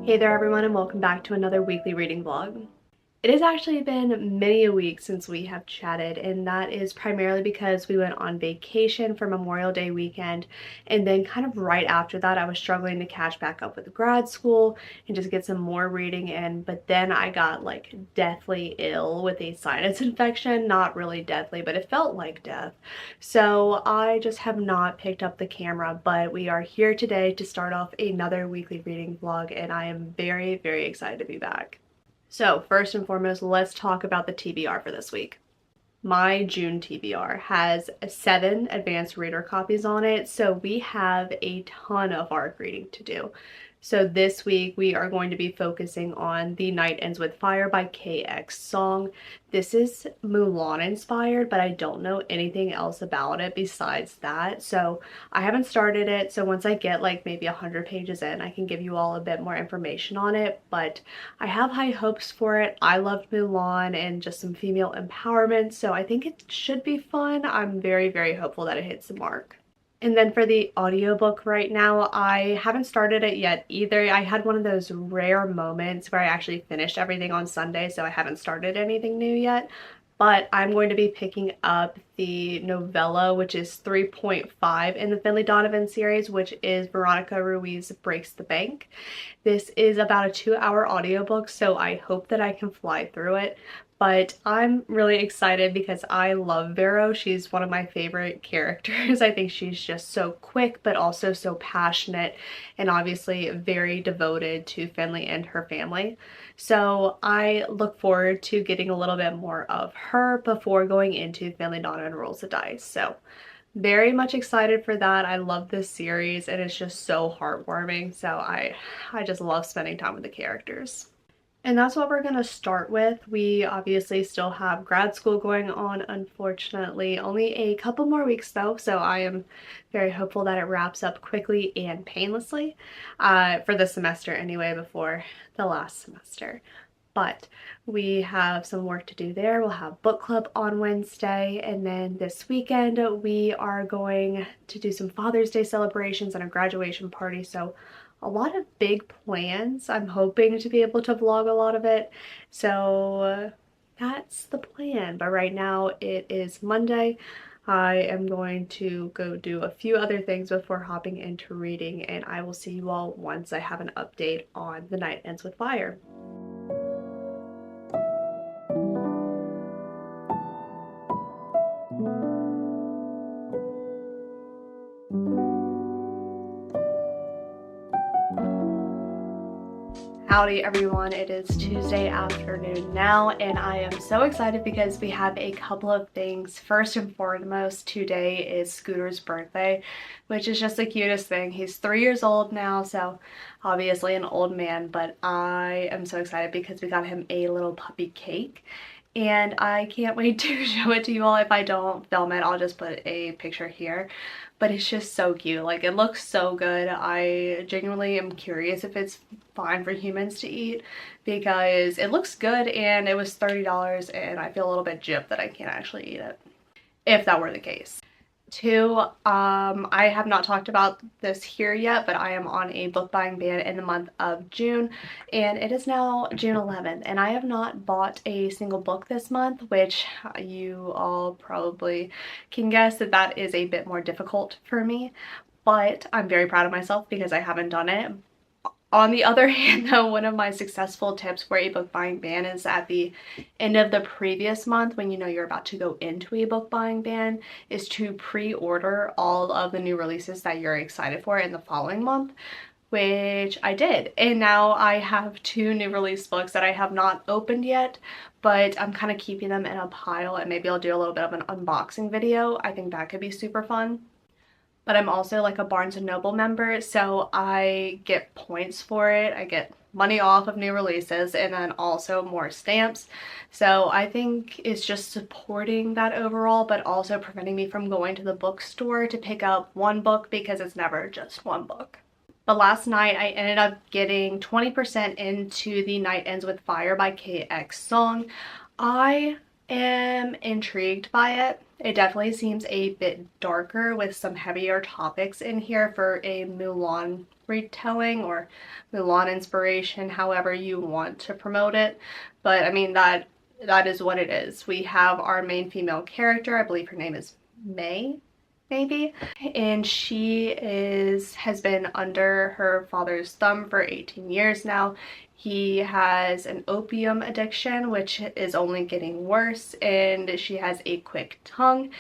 Hey there everyone and welcome back to another weekly reading vlog. It has actually been many a week since we have chatted, and that is primarily because we went on vacation for Memorial Day weekend, and then kind of right after that I was struggling to catch back up with grad school and just get some more reading in, but then I got like deathly ill with a sinus infection. Not really deathly, but it felt like death. So I just have not picked up the camera, but we are here today to start off another weekly reading vlog, and I am very excited to be back. So first and foremost, let's talk about the TBR for this week. My June TBR has 7 advanced reader copies on it, so we have a ton of ARC reading to do. So this week we are going to be focusing on The Night Ends with Fire by KX Song. This is Mulan inspired, but I don't know anything else about it besides that. So I haven't started it. So once I get like maybe 100 pages in, I can give you all a bit more information on it. But I have high hopes for it. I loved Mulan and just some female empowerment. So I think it should be fun. I'm very hopeful that it hits the mark. And then for the audiobook right now, I haven't started it yet either. I had one of those rare moments where I actually finished everything on Sunday, so I haven't started anything new yet. But I'm going to be picking up the novella, which is 3.5 in the Finlay Donovan series, which is Veronica Ruiz Breaks the Bank. This is about a 2-hour audiobook, so I hope that I can fly through it. But I'm really excited because I love Vero. She's one of my favorite characters. I think she's just so quick, but also so passionate and obviously very devoted to Finlay and her family. So I look forward to getting a little bit more of her before going into Finlay Donovan Rolls the Dice. So very much excited for that. I love this series and it's just so heartwarming. So I just love spending time with the characters. And that's what we're going to start with. We obviously still have grad school going on, unfortunately. Only a couple more weeks though, so I am very hopeful that it wraps up quickly and painlessly for the semester anyway, before the last semester. But we have some work to do there. We'll have book club on Wednesday, and then this weekend we are going to do some Father's Day celebrations and a graduation party. So a lot of big plans. I'm hoping to be able to vlog a lot of it. So that's the plan. But right now it is Monday. I am going to go do a few other things before hopping into reading, and I will see you all once I have an update on The Night Ends with Fire. Howdy everyone, it is Tuesday afternoon now, and I am so excited because we have a couple of things. First and foremost, today is Scooter's birthday, which is just the cutest thing. He's 3 years old now, so obviously an old man, but I am so excited because we got him a little puppy cake. And I can't wait to show it to you all. If I don't film it, I'll just put a picture here. But it's just so cute. Like, it looks so good. I genuinely am curious if it's fine for humans to eat because it looks good and it was $30 and I feel a little bit gypped that I can't actually eat it, if that were the case. 2, I have not talked about this here yet, but I am on a book buying ban in the month of June, and it is now June 11th, and I have not bought a single book this month, which you all probably can guess that that is a bit more difficult for me, but I'm very proud of myself because I haven't done it. On the other hand though, one of my successful tips for a book buying ban is at the end of the previous month, when you know you're about to go into a book buying ban, is to pre-order all of the new releases that you're excited for in the following month, which I did. And now I have 2 new release books that I have not opened yet, but I'm kind of keeping them in a pile, and maybe I'll do a little bit of an unboxing video. I think that could be super fun. But I'm also like a Barnes & Noble member, so I get points for it. I get money off of new releases and then also more stamps. So I think it's just supporting that overall, but also preventing me from going to the bookstore to pick up one book because it's never just one book. But last night I ended up getting 20% into The Night Ends with Fire by KX Song. I am intrigued by it. It definitely seems a bit darker with some heavier topics in here for a Mulan retelling or Mulan inspiration, however you want to promote it. But I mean, that is what it is. We have our main female character, I believe her name is May, maybe, and she has been under her father's thumb for 18 years now. He has an opium addiction, which is only getting worse, and she has a quick tongue,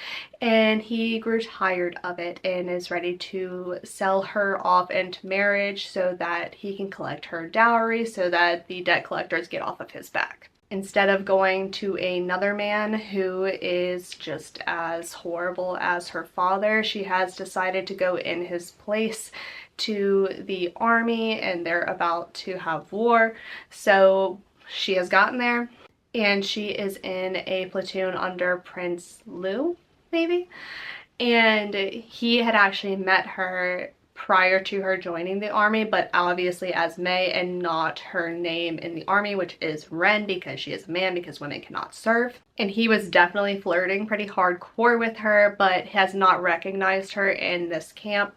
and he grew tired of it and is ready to sell her off into marriage so that he can collect her dowry so that the debt collectors get off of his back. Instead of going to another man who is just as horrible as her father, she has decided to go in his place to the army, and they're about to have war. So she has gotten there, and she is in a platoon under Prince Lu, maybe? And he had actually met her prior to her joining the army, but obviously as May and not her name in the army, which is Ren, because she is a man, because women cannot serve. And he was definitely flirting pretty hardcore with her, but has not recognized her in this camp,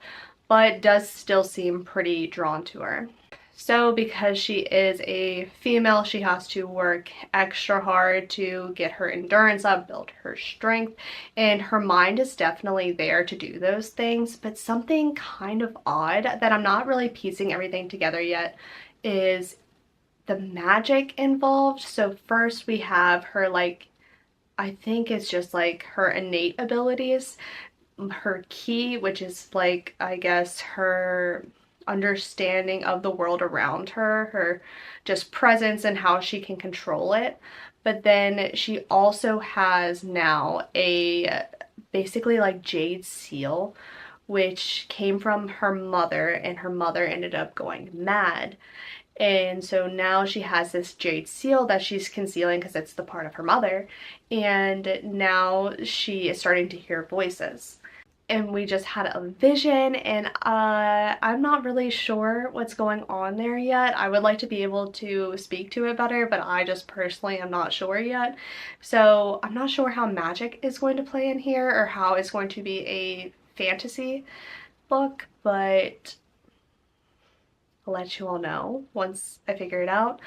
but does still seem pretty drawn to her. So because she is a female, she has to work extra hard to get her endurance up, build her strength, and her mind is definitely there to do those things. But something kind of odd that I'm not really piecing everything together yet is the magic involved. So first we have her, like, I think it's just like her innate abilities, her ki, which is like, I guess, her understanding of the world around her, her just presence and how she can control it. But then she also has now a basically like jade seal, which came from her mother, and her mother ended up going mad. And so now she has this jade seal that she's concealing because it's the part of her mother, and now she is starting to hear voices. And we just had a vision, and I'm not really sure what's going on there yet. I would like to be able to speak to it better, but I just personally am not sure yet. So I'm not sure how magic is going to play in here or how it's going to be a fantasy book, but I'll let you all know once I figure it out.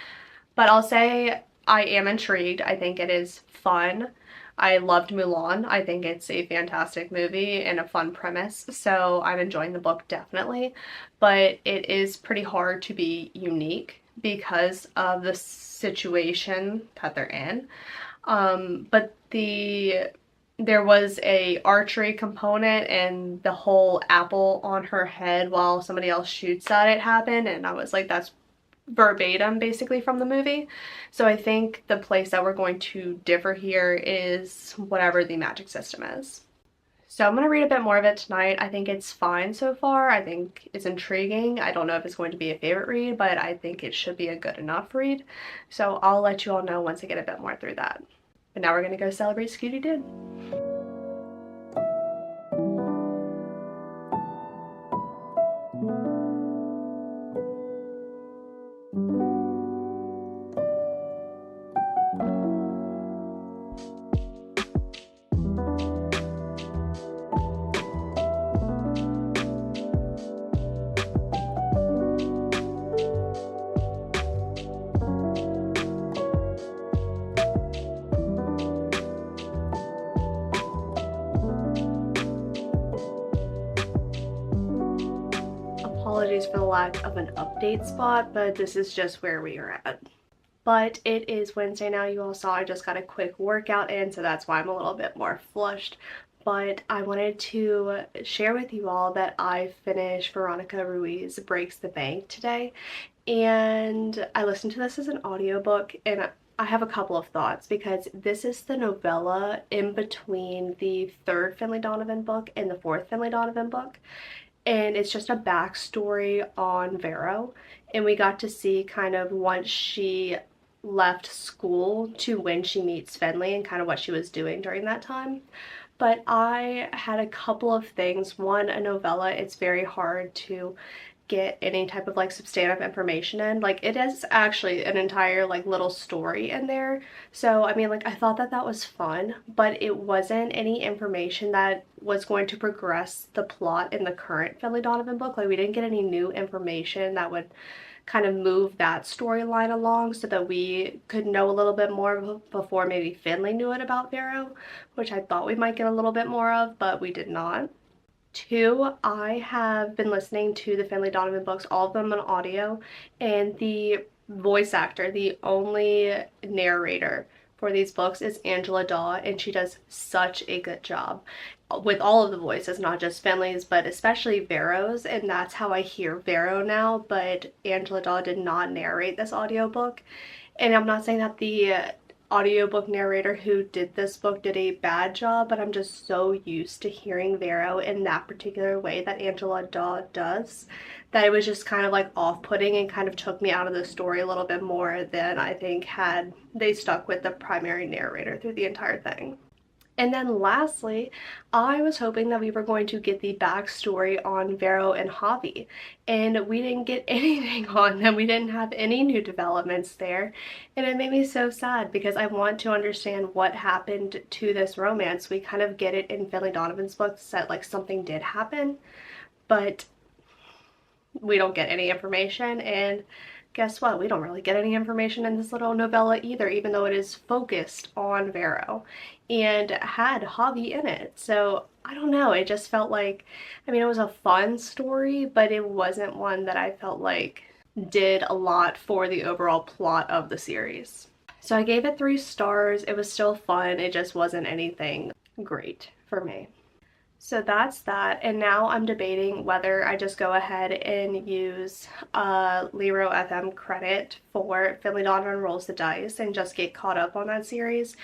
But I'll say I am intrigued. I think it is fun. I loved Mulan. I think it's a fantastic movie and a fun premise, so I'm enjoying the book definitely, but it is pretty hard to be unique because of the situation that they're in. But there was a archery component, and the whole apple on her head while somebody else shoots at it happened, and I was like, that's verbatim basically from the movie. So I think the place that we're going to differ here is whatever the magic system is. So I'm going to read a bit more of it tonight. I think it's fine so far. I think it's intriguing. I don't know if it's going to be a favorite read, but I think it should be a good enough read. So I'll let you all know once I get a bit more through that. But now we're going to go celebrate Scooty Doo. Apologies for the lack of an update spot, but this is just where we are at. But it is Wednesday now. You all saw I just got a quick workout in, so that's why I'm a little bit more flushed. But I wanted to share with you all that I finished Veronica Ruiz Breaks the Bank today, and I listened to this as an audiobook, and I have a couple of thoughts because this is the novella in between the third Finlay Donovan book and the fourth Finlay Donovan book. And it's just a backstory on Vero, and we got to see kind of once she left school to when she meets Finlay and kind of what she was doing during that time. But I had a couple of things. One, a novella, it's very hard to get any type of like substantive information in. Like it is actually an entire like little story in there. So I mean, like I thought that that was fun, but it wasn't any information that was going to progress the plot in the current Finley Donovan book. Like we didn't get any new information that would kind of move that storyline along so that we could know a little bit more before maybe Finley knew it about Vero, which I thought we might get a little bit more of, but we did not. Two, I have been listening to the Finley Donovan books, all of them on audio, and the voice actor, the only narrator for these books is Angela Daw, and she does such a good job with all of the voices, not just Finley's, but especially Vero's, and that's how I hear Vero now, but Angela Daw did not narrate this audiobook. And I'm not saying that the audiobook narrator who did this book did a bad job, but I'm just so used to hearing Vero in that particular way that Angela Daw does that it was just kind of like off-putting and kind of took me out of the story a little bit more than I think had they stuck with the primary narrator through the entire thing. And then lastly, I was hoping that we were going to get the backstory on Vero and Javi, and we didn't get anything on them. We didn't have any new developments there, and it made me so sad because I want to understand what happened to this romance. We kind of get it in Finley Donovan's books that like something did happen, but we don't get any information, and guess what? We don't really get any information in this little novella either, even though it is focused on Vero and had Javi in it. So I don't know, it just felt like, I mean, it was a fun story, but it wasn't one that I felt like did a lot for the overall plot of the series. So I gave it 3 stars. It was still fun. It just wasn't anything great for me. So that's that, and now I'm debating whether I just go ahead and use Lero FM credit for Finley Donovan Rolls the Dice and just get caught up on that series,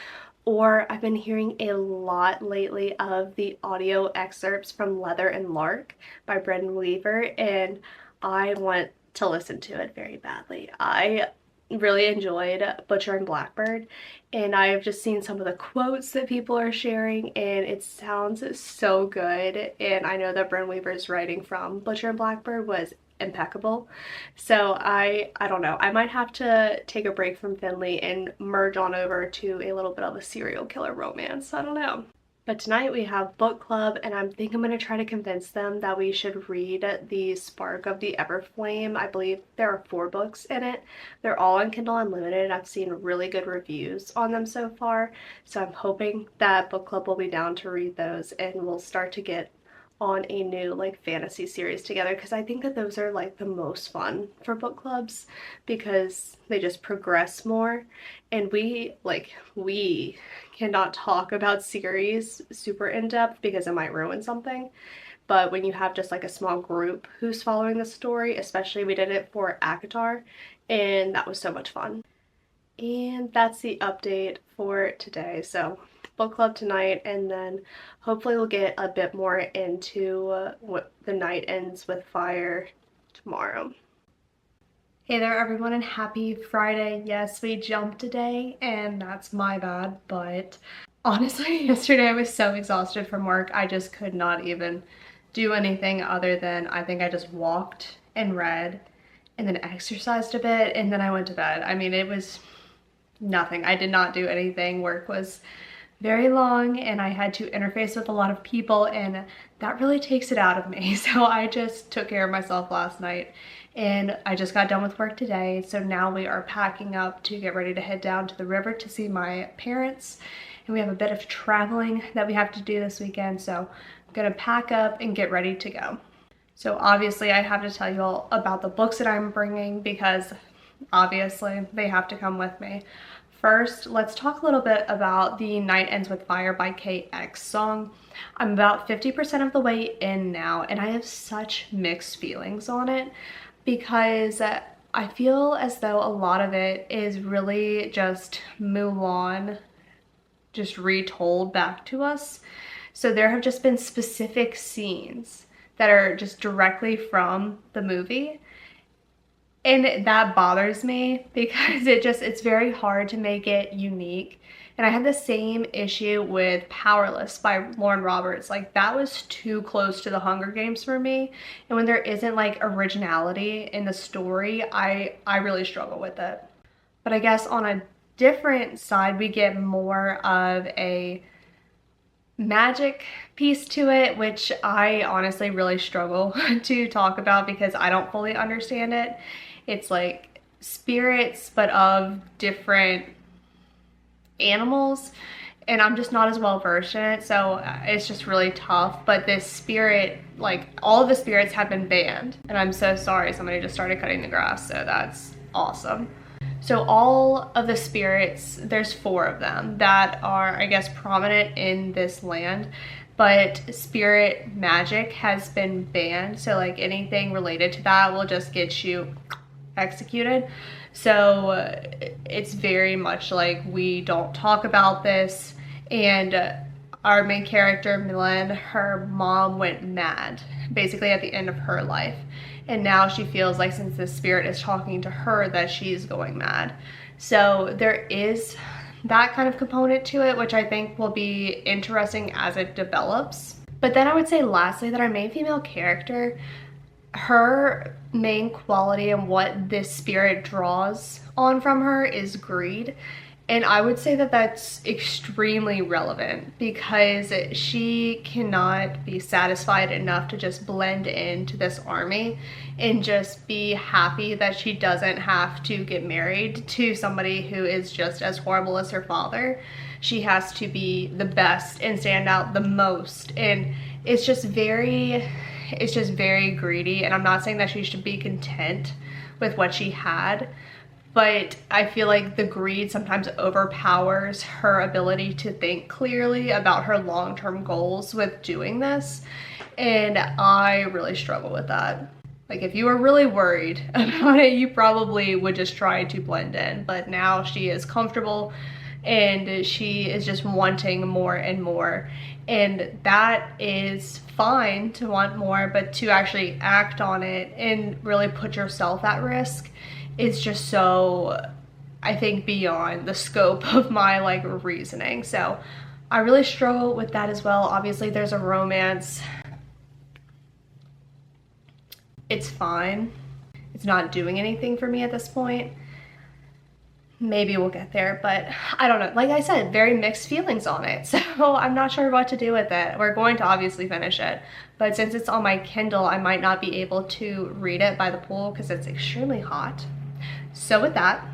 or I've been hearing a lot lately of the audio excerpts from Leather and Lark by Brendan Weaver, and I want to listen to it very badly. I really enjoyed Butcher and Blackbird, and I have just seen some of the quotes that people are sharing, and it sounds so good, and I know that Brendan Weaver's writing from Butcher and Blackbird was impeccable. So I don't know, I might have to take a break from Finley and merge on over to a little bit of a serial killer romance. I don't know. But tonight we have book club, and I think I'm going to try to convince them that we should read The Spark of the Everflame. I believe there are 4 books in it. They're all on Kindle Unlimited. I've seen really good reviews on them so far, so I'm hoping that book club will be down to read those, and we'll start to get on a new like fantasy series together, because I think that those are like the most fun for book clubs because they just progress more, and we cannot talk about series super in depth because it might ruin something. But when you have just like a small group who's following the story, especially we did it for ACOTAR, and that was so much fun. And that's the update for today. So book club tonight, and then hopefully we'll get a bit more into what The Night Ends with Fire tomorrow. Hey there everyone, and happy Friday. Yes, we jumped a day, and that's my bad, but honestly yesterday I was so exhausted from work I just could not even do anything other than I think I just walked and read and then exercised a bit, and then I went to bed. I mean, it was nothing. I did not do anything. Work was very long, and I had to interface with a lot of people, and that really takes it out of me. So I just took care of myself last night, and I just got done with work today. So now we are packing up to get ready to head down to the river to see my parents, and we have a bit of traveling that we have to do this weekend. So I'm gonna pack up and get ready to go. So obviously I have to tell you all about the books that I'm bringing because obviously they have to come with me. First, let's talk a little bit about The Night Ends with Fire by KX Song. I'm about 50% of the way in now, and I have such mixed feelings on it because I feel as though a lot of it is really just Mulan just retold back to us. So there have just been specific scenes that are just directly from the movie, and that bothers me because it's very hard to make it unique And I had the same issue with Powerless by Lauren Roberts. Like, that was too close to the Hunger Games for me. And when there isn't like originality in the story, I really struggle with it. But I guess on a different side, we get more of a magic piece to it, which I honestly really struggle to talk about because I don't fully understand it. It's like spirits, but of different animals, and I'm just not as well versed in it, so it's just really tough. But this spirit, like, all of the spirits have been banned, and I'm so sorry, somebody just started cutting the grass, so that's awesome. So all of the spirits, there's 4 of them that are, I guess, prominent in this land, but spirit magic has been banned. So like anything related to that will just get you executed. So it's very much like we don't talk about this. And our main character, Milan, her mom went mad basically at the end of her life. And now she feels like since the spirit is talking to her that she's going mad. So there is that kind of component to it, which I think will be interesting as it develops. But then I would say lastly that our main female character, her main quality and what this spirit draws on from her is greed. And I would say that that's extremely relevant because she cannot be satisfied enough to just blend into this army and just be happy that she doesn't have to get married to somebody who is just as horrible as her father. She has to be the best and stand out the most. And it's just very greedy. And I'm not saying that she should be content with what she had, but I feel like the greed sometimes overpowers her ability to think clearly about her long-term goals with doing this. And I really struggle with that. Like, if you were really worried about it, you probably would just try to blend in. But now she is comfortable and she is just wanting more and more. And that is fine to want more, but to actually act on it and really put yourself at risk is just so, I think, beyond the scope of my like reasoning. So I really struggle with that as well. Obviously there's a romance. It's fine. It's not doing anything for me at this point. Maybe we'll get there, but I don't know. Like I said, very mixed feelings on it. So I'm not sure what to do with it. We're going to obviously finish it, but since it's on my Kindle, I might not be able to read it by the pool because it's extremely hot. So with that,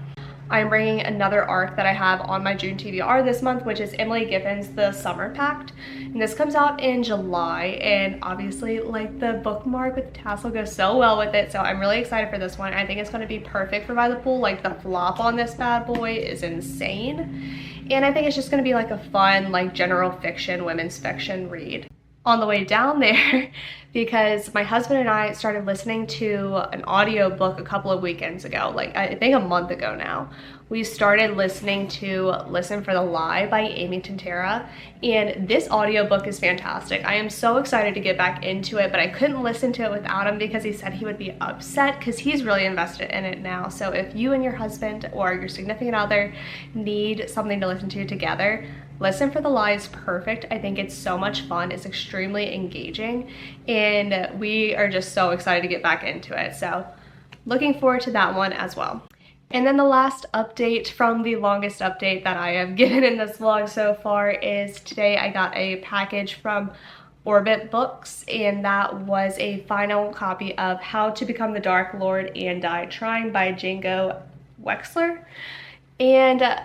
I'm bringing another arc that I have on my June TBR this month, which is Emily Gibbon's The Summer Pact. And this comes out in July, and obviously like the bookmark with the tassel goes so well with it. So I'm really excited for this one. I think it's going to be perfect for by the pool. Like, the flop on this bad boy is insane. And I think it's just going to be like a fun, like, general fiction, women's fiction read. On the way down there, because my husband and I started listening to an audiobook a couple of weekends ago, like I think a month ago now. We started listening to Listen for the Lie by Amy Tintera, and this audiobook is fantastic. I am so excited to get back into it, but I couldn't listen to it without him because he said he would be upset because he's really invested in it now. So if you and your husband or your significant other need something to listen to together, Listen for the Lie is perfect. I think it's so much fun. It's extremely engaging, and we are just so excited to get back into it. So looking forward to that one as well. And then the last update from the longest update that I have given in this vlog so far is today I got a package from Orbit Books, and that was a final copy of How to Become the Dark Lord and Die Trying by Django Wexler. And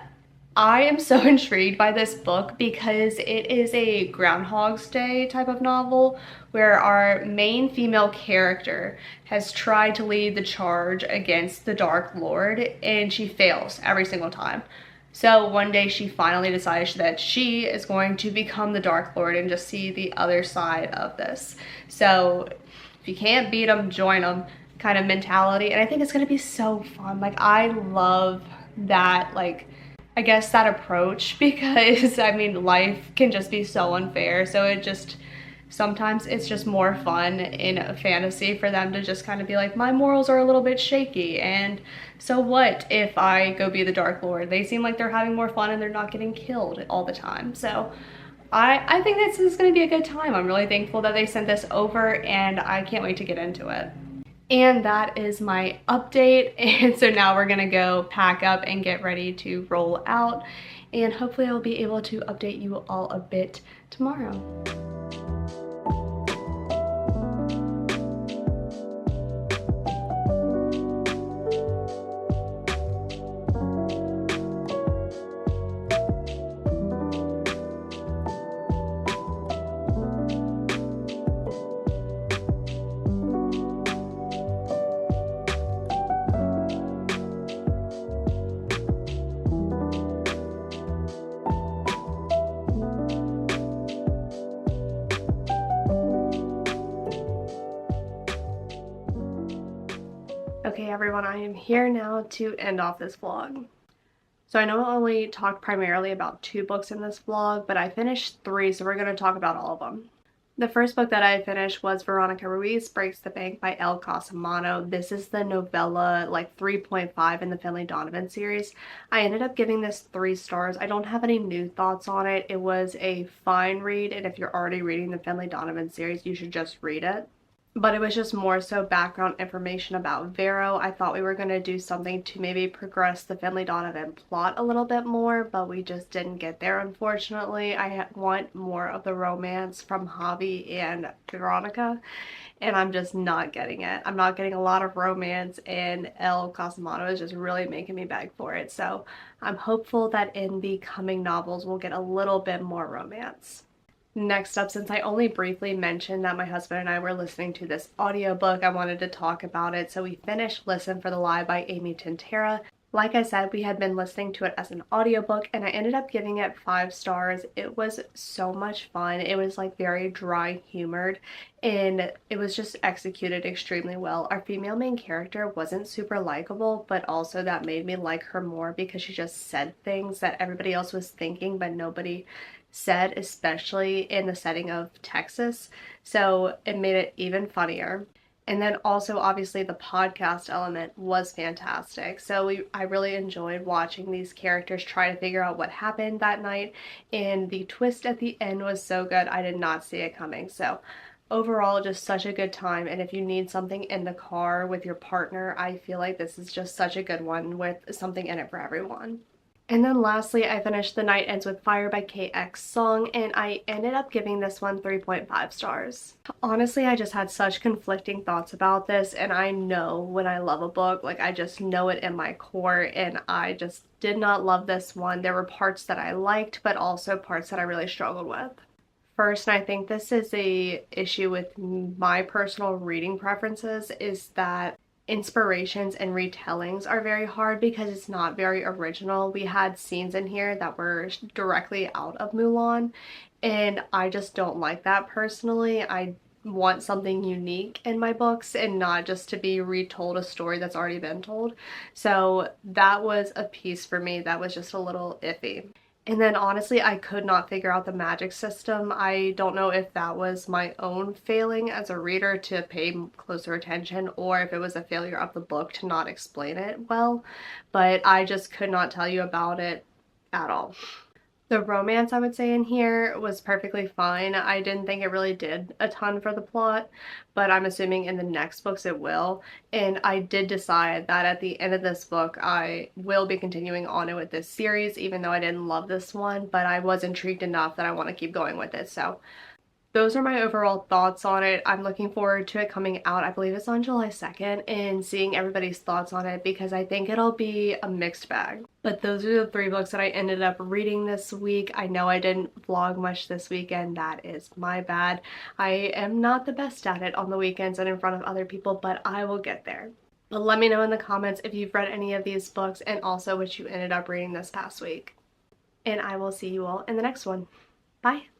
I am so intrigued by this book because it is a Groundhog's Day type of novel where our main female character has tried to lead the charge against the Dark Lord, and she fails every single time. So one day she finally decides that she is going to become the Dark Lord and just see the other side of this. So if you can't beat them, join them kind of mentality. And I think it's going to be so fun. Like, I love that, like, I guess that approach, because I mean life can just be so unfair, so it just Sometimes it's just more fun in a fantasy for them to just kind of be like, my morals are a little bit shaky, and so what if I go be the Dark Lord? They seem like they're having more fun and they're not getting killed all the time. So I think this is going to be a good time. I'm really thankful that they sent this over, and I can't wait to get into it. And that is my update. And so now we're gonna go pack up and get ready to roll out. And hopefully I'll be able to update you all a bit tomorrow. Okay everyone, I am here now to end off this vlog. So I know I only talked primarily about 2 books in this vlog, but I finished 3, so we're going to talk about all of them. The first book that I finished was Veronica Ruiz Breaks the Bank by Elle Cosimano. This is the novella, like 3.5 in the Finlay Donovan series. I ended up giving this 3 stars. I don't have any new thoughts on it. It was a fine read, and if you're already reading the Finlay Donovan series, you should just read it. But it was just more so background information about Vero. I thought we were going to do something to maybe progress the Finlay Donovan plot a little bit more, but we just didn't get there, unfortunately. I want more of the romance from Javi and Veronica, and I'm just not getting it. I'm not getting a lot of romance, and Elle Cosimano is just really making me beg for it. So I'm hopeful that in the coming novels we'll get a little bit more romance. Next up, since I only briefly mentioned that my husband and I were listening to this audiobook, I wanted to talk about it. So we finished Listen for the Lie by Amy Tintera. Like I said, we had been listening to it as an audiobook, and I ended up giving it 5 stars. It was so much fun. It was like very dry humored, and it was just executed extremely well. Our female main character wasn't super likable, but also that made me like her more because she just said things that everybody else was thinking but nobody said, especially in the setting of Texas. So it made it even funnier. And then also obviously the podcast element was fantastic. So I really enjoyed watching these characters try to figure out what happened that night, and the twist at the end was so good. I did not see it coming. So overall, just such a good time. And if you need something in the car with your partner, I feel like this is just such a good one with something in it for everyone. And then lastly, I finished The Night Ends with Fire by KX Song, and I ended up giving this one 3.5 stars. Honestly, I just had such conflicting thoughts about this, and I know when I love a book, like I just know it in my core, and I just did not love this one. There were parts that I liked, but also parts that I really struggled with. First, and I think this is a issue with my personal reading preferences, is that inspirations and retellings are very hard because it's not very original. We had scenes in here that were directly out of Mulan, and I just don't like that personally. I want something unique in my books and not just to be retold a story that's already been told. So that was a piece for me that was just a little iffy. And then honestly, I could not figure out the magic system. I don't know if that was my own failing as a reader to pay closer attention, or if it was a failure of the book to not explain it well, but I just could not tell you about it at all. The romance, I would say, in here was perfectly fine. I didn't think it really did a ton for the plot, but I'm assuming in the next books it will. And I did decide that at the end of this book, I will be continuing on with this series, even though I didn't love this one, but I was intrigued enough that I want to keep going with it. So those are my overall thoughts on it. I'm looking forward to it coming out. I believe it's on July 2nd, and seeing everybody's thoughts on it because I think it'll be a mixed bag. But those are the 3 books that I ended up reading this week. I know I didn't vlog much this weekend. That is my bad. I am not the best at it on the weekends and in front of other people, but I will get there. But let me know in the comments if you've read any of these books and also what you ended up reading this past week. And I will see you all in the next one. Bye!